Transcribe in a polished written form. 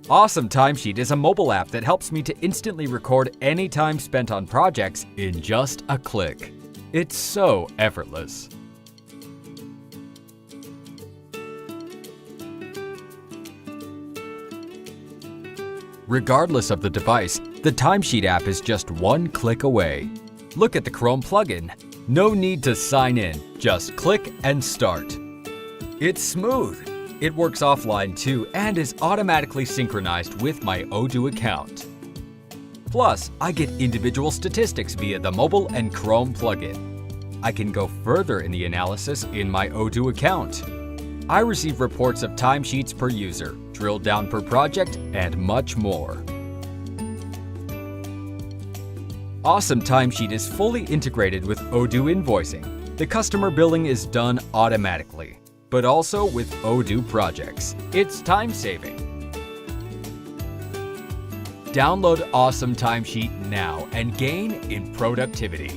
Awesome Timesheet is a mobile app that helps me to instantly record any time spent on projects in just a click. It's so effortless. Regardless of the device, the Timesheet app is just one click away. Look at the Chrome plugin. No need to sign in, just click and start. It's smooth. It works offline too and is automatically synchronized with my Odoo account. Plus, I get individual statistics via the mobile and Chrome plugin. I can go further in the analysis in my Odoo account. I receive reports of timesheets per user, drill down per project, and much more. Awesome Timesheet is fully integrated with Odoo invoicing. The customer billing is done automatically, but also with Odoo projects. It's time-saving. Download Awesome Timesheet now and gain in productivity.